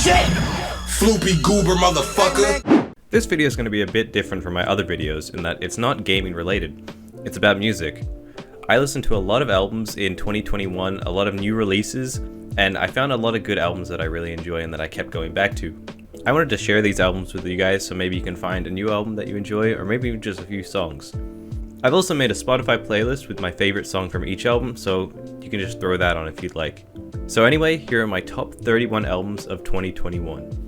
shit! Floopy goober motherfucker! This video is going to be a bit different from my other videos in that it's not gaming related. It's about music. I listened to a lot of albums in 2021, a lot of new releases, and I found a lot of good albums that I really enjoy and that I kept going back to. I wanted to share these albums with you guys so maybe you can find a new album that you enjoy or maybe just a few songs. I've also made a Spotify playlist with my favorite song from each album, so you can just throw that on if you'd like. So anyway, here are my top 31 albums of 2021.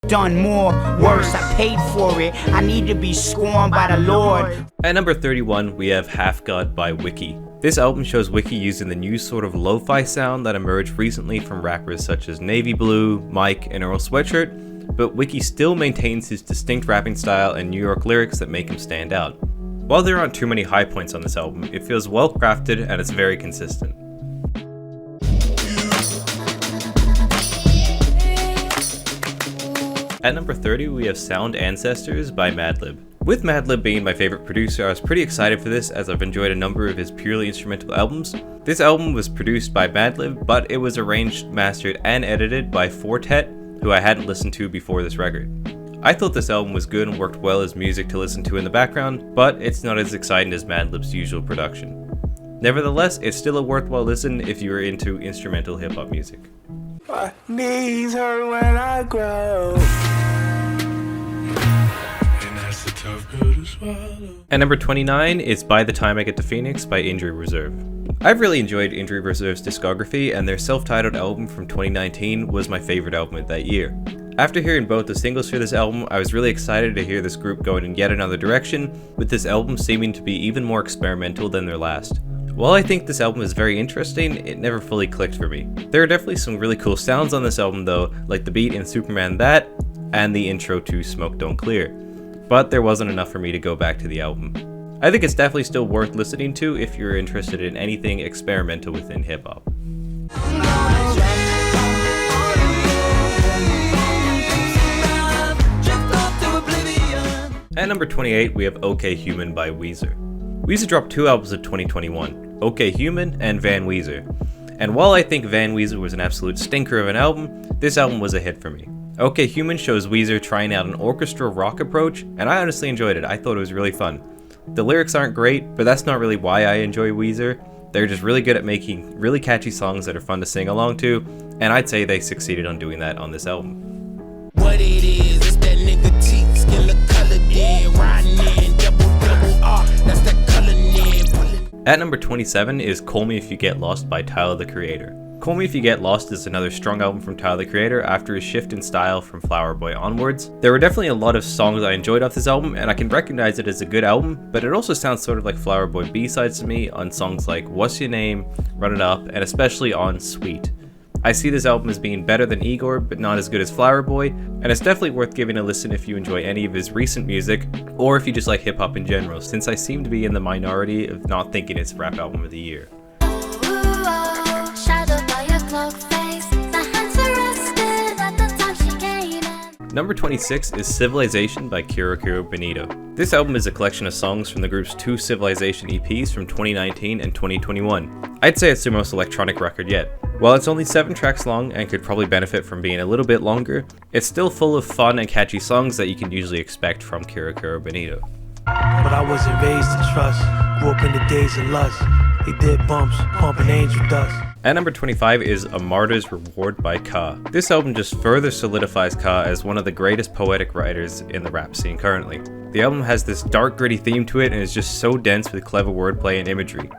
Done more, worse, I paid for it. I need to be scorned by the Lord. At number 31, we have Half God by Wiki. This album shows Wiki using the new sort of lo-fi sound that emerged recently from rappers such as Navy Blue, Mike, and Earl Sweatshirt, but Wiki still maintains his distinct rapping style and New York lyrics that make him stand out. While there aren't too many high points on this album, it feels well crafted and it's very consistent. At number 30, we have Sound Ancestors by Madlib. With Madlib being my favorite producer, I was pretty excited for this as I've enjoyed a number of his purely instrumental albums. This album was produced by Madlib, but it was arranged, mastered, and edited by Fortet, who I hadn't listened to before this record. I thought this album was good and worked well as music to listen to in the background, but it's not as exciting as Madlib's usual production. Nevertheless, it's still a worthwhile listen if you are into instrumental hip-hop music. My knees hurt when I grow. And that's a tough pill to swallow. At number 29 is By the Time I Get to Phoenix by Injury Reserve. I've really enjoyed Injury Reserve's discography, and their self-titled album from 2019 was my favorite album of that year. After hearing both the singles for this album, I was really excited to hear this group going in yet another direction, with this album seeming to be even more experimental than their last. While I think this album is very interesting, it never fully clicked for me. There are definitely some really cool sounds on this album though, like the beat in Superman That, and the intro to Smoke Don't Clear. But there wasn't enough for me to go back to the album. I think it's definitely still worth listening to if you're interested in anything experimental within hip-hop. At number 28, we have OK Human by Weezer. Weezer dropped two albums of 2021, OK Human and Van Weezer. And while I think Van Weezer was an absolute stinker of an album, this album was a hit for me. OK Human shows Weezer trying out an orchestral rock approach, and I honestly enjoyed it. I thought it was really fun. The lyrics aren't great, but that's not really why I enjoy Weezer. They're just really good at making really catchy songs that are fun to sing along to, and I'd say they succeeded on doing that on this album. What it is that nigga teeth, skin look colored in, riding in, double R, that's that color in. At number 27 is Call Me If You Get Lost by Tyler the Creator. Call Me If You Get Lost is another strong album from Tyler the Creator after his shift in style from Flower Boy onwards. There were definitely a lot of songs I enjoyed off this album, and I can recognize it as a good album, but it also sounds sort of like Flower Boy B-sides to me on songs like What's Your Name, Run It Up, and especially on Sweet. I see this album as being better than Igor, but not as good as Flower Boy, and it's definitely worth giving a listen if you enjoy any of his recent music, or if you just like hip-hop in general, since I seem to be in the minority of not thinking it's rap album of the year. Number 26 is Civilisation by Kero Bonito. This album is a collection of songs from the group's two Civilisation EPs from 2019 and 2021. I'd say it's their most electronic record yet. While it's only 7 tracks long and could probably benefit from being a little bit longer, it's still full of fun and catchy songs that you can usually expect from Kero Bonito. But I wasn't raised to trust, grew up in the days of lust. They did bumps, pumping angel dust. At number 25 is A Martyr's Reward by Ka. This album just further solidifies Ka as one of the greatest poetic writers in the rap scene currently. The album has this dark, gritty theme to it and is just so dense with clever wordplay and imagery.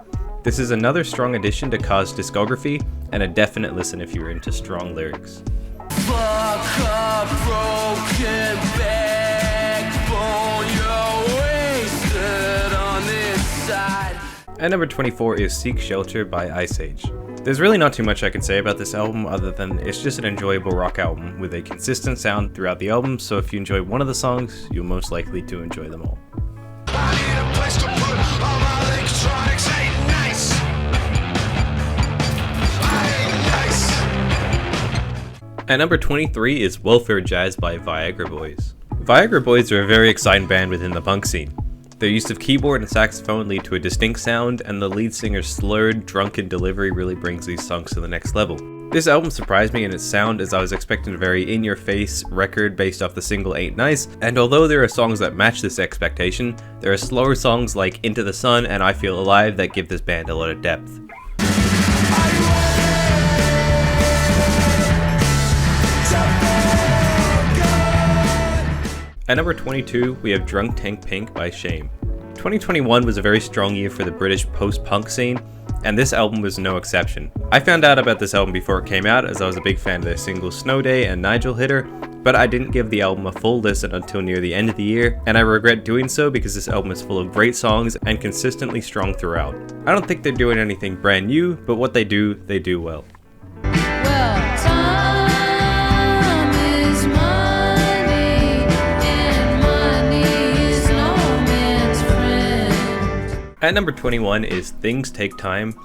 This is another strong addition to Ka's discography, and a definite listen if you're into strong lyrics. Fuck up, broken backbone, you're wasted on this side. At number 24 is Seek Shelter by Iceage. There's really not too much I can say about this album other than it's just an enjoyable rock album with a consistent sound throughout the album, so if you enjoy one of the songs, you're most likely to enjoy them all. I need a place to put all my electronics, ain't nice. I ain't nice. At number 23 is Welfare Jazz by Viagra Boys. Viagra Boys are a very exciting band within the punk scene. Their use of keyboard and saxophone lead to a distinct sound, and the lead singer's slurred, drunken delivery really brings these songs to the next level. This album surprised me in its sound, as I was expecting a very in-your-face record based off the single Ain't Nice, and although there are songs that match this expectation, there are slower songs like Into the Sun and I Feel Alive that give this band a lot of depth. At number 22, we have Drunk Tank Pink by Shame. 2021 was a very strong year for the British post-punk scene, and this album was no exception. I found out about this album before it came out, as I was a big fan of their singles Snow Day and Nigel Hitter, but I didn't give the album a full listen until near the end of the year, and I regret doing so because this album is full of great songs and consistently strong throughout. I don't think they're doing anything brand new, but what they do well. At number 21 is Things Take Time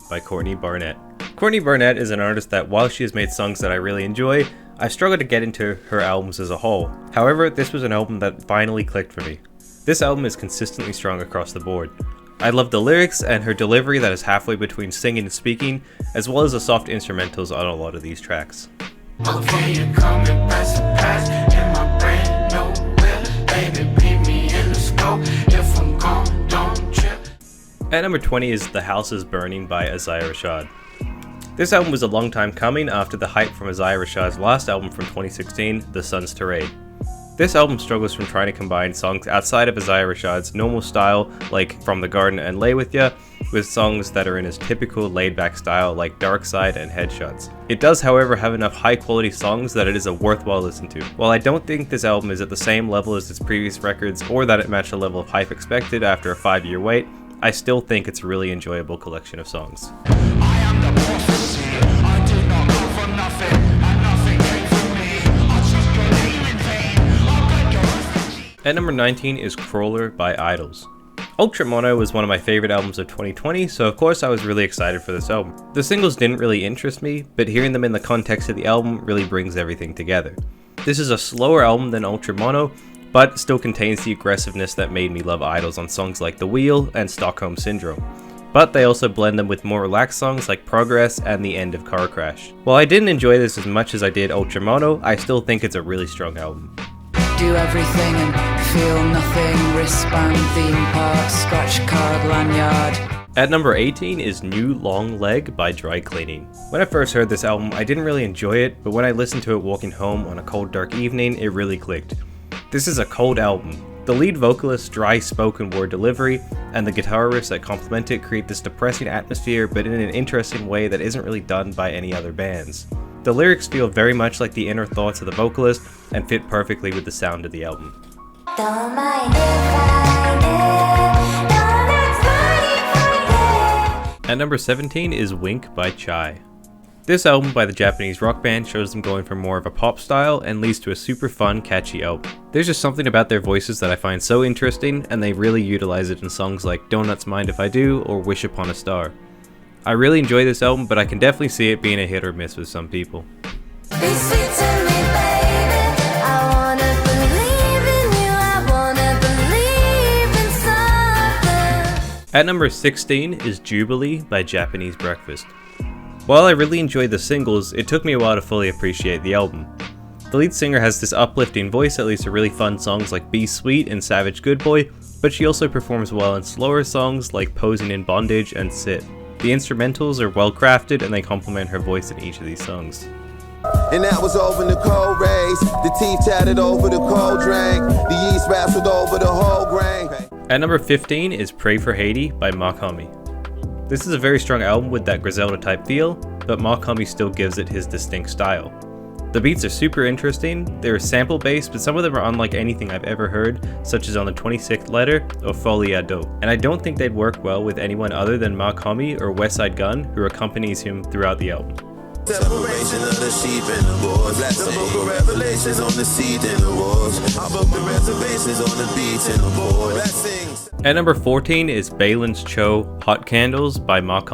by Courtney Barnett. Courtney Barnett is an artist that, while she has made songs that I really enjoy, I've struggled to get into her albums as a whole. However, this was an album that finally clicked for me. This album is consistently strong across the board. I love the lyrics and her delivery that is halfway between singing and speaking, as well as the soft instrumentals on a lot of these tracks. Okay, you're coming past in my brand new whip. Baby, beat me in the scope. If I'm gone, don't trip. At number 20 is The House is Burning by Isaiah Rashad. This album was a long time coming after the hype from Isaiah Rashad's last album from 2016, The Sun's Tirade. This album struggles from trying to combine songs outside of Isaiah Rashad's normal style, like From the Garden and Lay With Ya, with songs that are in his typical laid-back style like Dark Side and Headshots. It does, however, have enough high-quality songs that it is a worthwhile listen to. While I don't think this album is at the same level as its previous records, or that it matched the level of hype expected after a 5-year wait, I still think it's a really enjoyable collection of songs. I am the prophecy. I did not come for nothing, and nothing came from me. I took your name in vain. I beg your refugee. At number 19 is Crawler by Idols. Ultra Mono was one of my favorite albums of 2020, so of course I was really excited for this album. The singles didn't really interest me, but hearing them in the context of the album really brings everything together. This is a slower album than Ultra Mono, but still contains the aggressiveness that made me love Idols on songs like The Wheel and Stockholm Syndrome. But they also blend them with more relaxed songs like Progress and The End of Car Crash. While I didn't enjoy this as much as I did Ultra Mono, I still think it's a really strong album. Do everything and feel nothing. Wristband, theme park, scratch card, lanyard. At number 18 is New Long Leg by Dry Cleaning. When I first heard this album, I didn't really enjoy it, but when I listened to it walking home on a cold dark evening, it really clicked. This is a cold album. The lead vocalist's dry spoken word delivery and the guitar riffs that complement it create this depressing atmosphere, but in an interesting way that isn't really done by any other bands. The lyrics feel very much like the inner thoughts of the vocalist and fit perfectly with the sound of the album. Don't mind if I do. Don't ask for it. At number 17 is Wink by Chai. This album by the Japanese rock band shows them going for more of a pop style and leads to a super fun, catchy album. There's just something about their voices that I find so interesting, and they really utilize it in songs like Donuts Mind If I Do or Wish Upon a Star. I really enjoy this album, but I can definitely see it being a hit or miss with some people. Be sweet to me, baby. I wanna believe in you. I wanna believe in something. At number 16 is Jubilee by Japanese Breakfast. While I really enjoyed the singles, it took me a while to fully appreciate the album. The lead singer has this uplifting voice that leads to really fun songs like Be Sweet and Savage Good Boy, but she also performs well in slower songs like Posing in Bondage and Sit. The instrumentals are well crafted and they complement her voice in each of these songs. And that was over in the cold rays. The teeth chatted over the cold drink. The yeast wrestled over the whole grain. At number 15 is Pray for Haiti by Mach. This is a very strong album with that Griselda type feel, but Mach still gives it his distinct style. The beats are super interesting, they're sample based, but some of them are unlike anything I've ever heard, such as on the 26th Letter or Folie à Dos. And I don't think they'd work well with anyone other than Mach or Westside Gunn, who accompanies him throughout the album. Separation of the sheep and the boys. The book of Revelations on the seed and the wars. I book the reservations on the beach and the board. Blessings. At number 14 is Balin's Cho Hot Candles by Mach.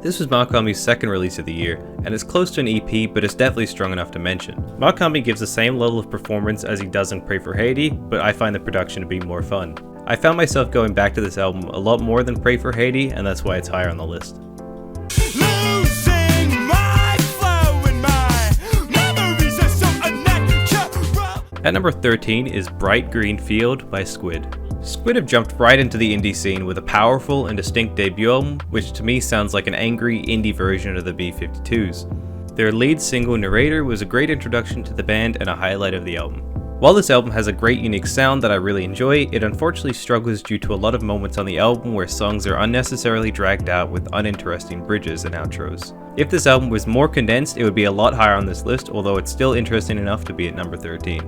This was Mach second release of the year, and it's close to an EP, but it's definitely strong enough to mention. Mach gives the same level of performance as he does in Pray for Haiti, but I find the production to be more fun. I found myself going back to this album a lot more than Pray for Haiti, and that's why it's higher on the list. Losing my At number 13 is Bright Green Field by Squid. Squid have jumped right into the indie scene with a powerful and distinct debut album, which to me sounds like an angry indie version of the B-52s. Their lead single Narrator was a great introduction to the band and a highlight of the album. While this album has a great unique sound that I really enjoy, it unfortunately struggles due to a lot of moments on the album where songs are unnecessarily dragged out with uninteresting bridges and outros. If this album was more condensed, it would be a lot higher on this list, although it's still interesting enough to be at number 13.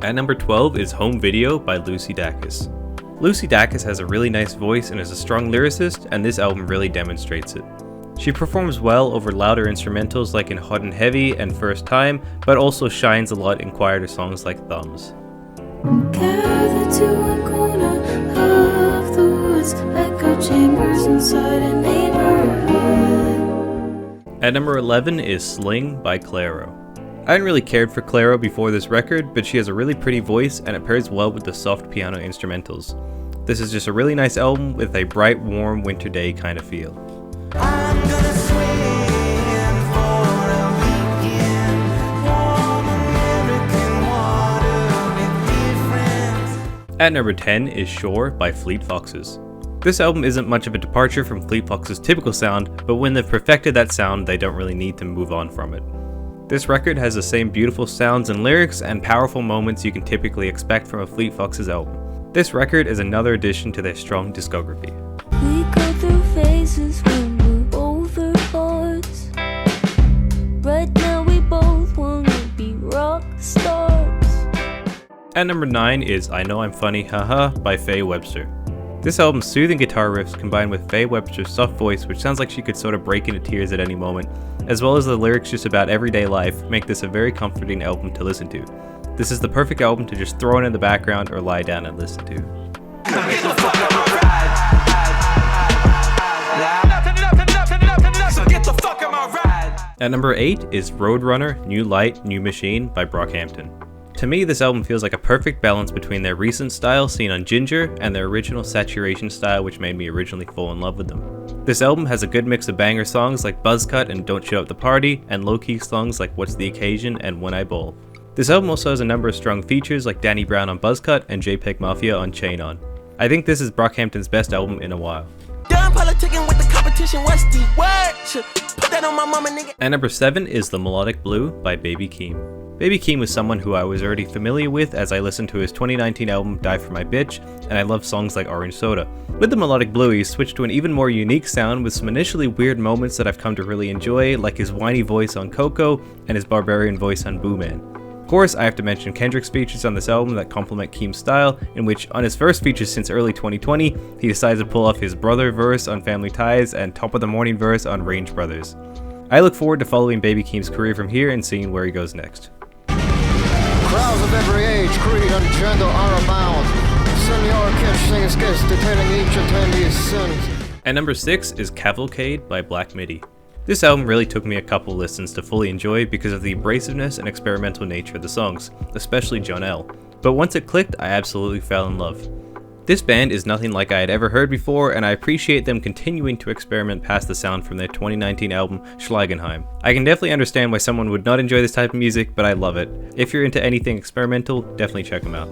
At number 12 is Home Video by Lucy Dacus. Lucy Dacus has a really nice voice and is a strong lyricist, and this album really demonstrates it. She performs well over louder instrumentals like in Hot and Heavy and First Time, but also shines a lot in quieter songs like Thumbs. Gather to a corner of the woods, echo chambers inside a neighborhood. At number 11 is Sling by Clairo. I hadn't really cared for Clairo before this record, but she has a really pretty voice and it pairs well with the soft piano instrumentals. This is just a really nice album with a bright, warm winter day kind of feel. I'm gonna swim for a weekend, warm American water with difference. At number 10 is Shore by Fleet Foxes. This album isn't much of a departure from Fleet Foxes' typical sound, but when they've perfected that sound, they don't really need to move on from it. This record has the same beautiful sounds and lyrics and powerful moments you can typically expect from a Fleet Foxes album. This record is another addition to their strong discography. We go through phases when we're older hearts. Right now we both wanna be rock stars. At number 9 is I Know I'm Funny Haha by Faye Webster. This album's soothing guitar riffs combined with Faye Webster's soft voice, which sounds like she could sort of break into tears at any moment, as well as the lyrics just about everyday life, make this a very comforting album to listen to. This is the perfect album to just throw in the background or lie down and listen to. At number 8 is Roadrunner, New Light, New Machine by Brockhampton. To me, this album feels like a perfect balance between their recent style seen on Ginger and their original Saturation style, which made me originally fall in love with them. This album has a good mix of banger songs like Buzzcut and Don't Show Up the Party, and low-key songs like What's the Occasion and When I Bowl. This album also has a number of strong features like Danny Brown on Buzzcut and JPEG Mafia on Chain On. I think this is Brockhampton's best album in a while. Done politicking with the competition, what's the word? Put that on my mama, nigga. And number 7 is The Melodic Blue by Baby Keem. Baby Keem was someone who I was already familiar with as I listened to his 2019 album Die For My Bitch, and I love songs like Orange Soda. With The Melodic Blue, he switched to an even more unique sound with some initially weird moments that I've come to really enjoy, like his whiny voice on Coco and his barbarian voice on Boo Man. Of course, I have to mention Kendrick's features on this album that complement Keem's style, in which, on his first features since early 2020, he decided to pull off his brother verse on Family Ties and Top of the Morning verse on Range Brothers. I look forward to following Baby Keem's career from here and seeing where he goes next. Crowds of every age, creed, and gender are abound. Senior kids sing skits detailing each attendee's sins. And number 6 is Cavalcade by Black Midi. This album really took me a couple listens to fully enjoy because of the abrasiveness and experimental nature of the songs, especially John L. But once it clicked, I absolutely fell in love. This band is nothing like I had ever heard before, and I appreciate them continuing to experiment past the sound from their 2019 album, Schlagenheim. I can definitely understand why someone would not enjoy this type of music, but I love it. If you're into anything experimental, definitely check them out.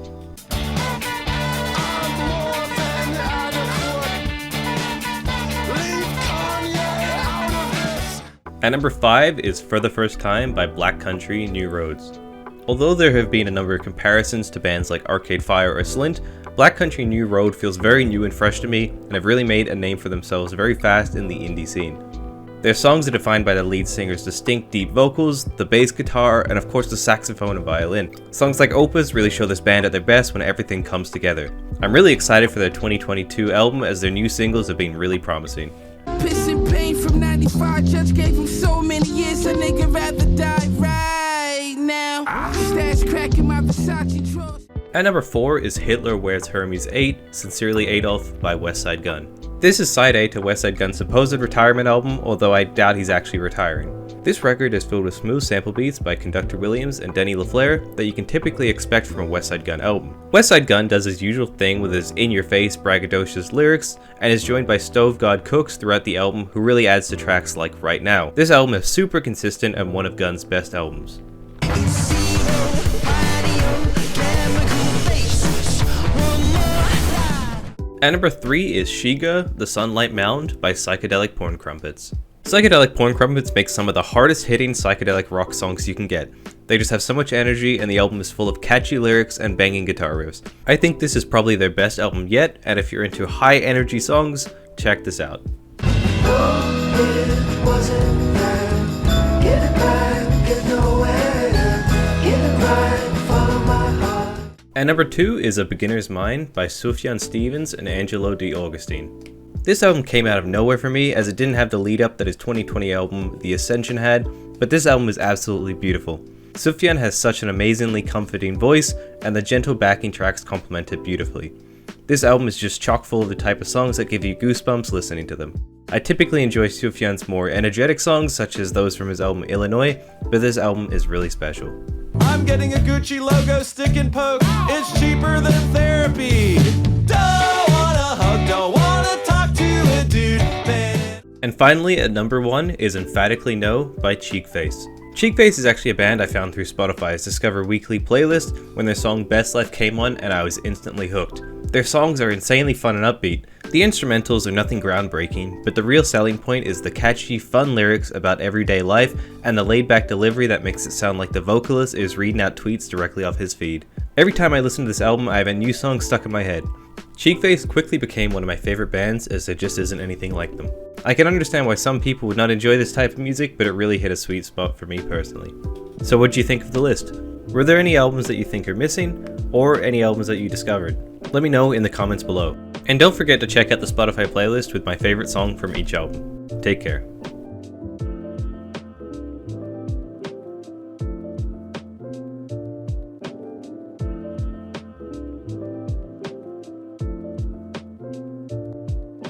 At number 5 is For the First Time by Black Country, New Roads. Although there have been a number of comparisons to bands like Arcade Fire or Slint, Black Country New Road feels very new and fresh to me, and have really made a name for themselves very fast in the indie scene. Their songs are defined by the lead singer's distinct deep vocals, the bass guitar, and of course the saxophone and violin. Songs like Opus really show this band at their best when everything comes together. I'm really excited for their 2022 album as their new singles have been really promising. Piss and pain from 95, judge gave him so many years, a nigga rather die right now. Stash cracking my Versace drawers. At number 4 is Hitler Wears Hermes 8, Sincerely Adolf by Westside Gunn. This is side A to Westside Gunn's supposed retirement album, although I doubt he's actually retiring. This record is filled with smooth sample beats by Conductor Williams and Denny LaFleur that you can typically expect from a Westside Gunn album. Westside Gunn does his usual thing with his in-your-face, braggadocious lyrics, and is joined by Stove God Cooks throughout the album, who really adds to tracks like Right Now. This album is super consistent and one of Gunn's best albums. At number 3 is Shiga, The Sunlight Mound by Psychedelic Porn Crumpets. Psychedelic Porn Crumpets makes some of the hardest hitting psychedelic rock songs you can get. They just have so much energy and the album is full of catchy lyrics and banging guitar riffs. I think this is probably their best album yet, and if you're into high energy songs, check this out. At number 2 is A Beginner's Mind by Sufjan Stevens and Angelo D. Augustine. This album came out of nowhere for me as it didn't have the lead up that his 2020 album The Ascension had, but this album is absolutely beautiful. Sufjan has such an amazingly comforting voice and the gentle backing tracks complement it beautifully. This album is just chock full of the type of songs that give you goosebumps listening to them. I typically enjoy Sufjan's more energetic songs such as those from his album Illinois, but this album is really special. I'm getting a Gucci logo stick and poke, it's cheaper than therapy. Don't wanna hug, don't wanna talk to a dude, man. And finally, at number 1 is Emphatically No by Cheekface. Cheekface is actually a band I found through Spotify's Discover Weekly playlist when their song Best Life came on and I was instantly hooked. Their songs are insanely fun and upbeat. The instrumentals are nothing groundbreaking, but the real selling point is the catchy, fun lyrics about everyday life and the laid-back delivery that makes it sound like the vocalist is reading out tweets directly off his feed. Every time I listen to this album, I have a new song stuck in my head. Cheekface quickly became one of my favorite bands as there just isn't anything like them. I can understand why some people would not enjoy this type of music, but it really hit a sweet spot for me personally. So what do you think of the list? Were there any albums that you think are missing, or any albums that you discovered? Let me know in the comments below. And don't forget to check out the Spotify playlist with my favorite song from each album. Take care.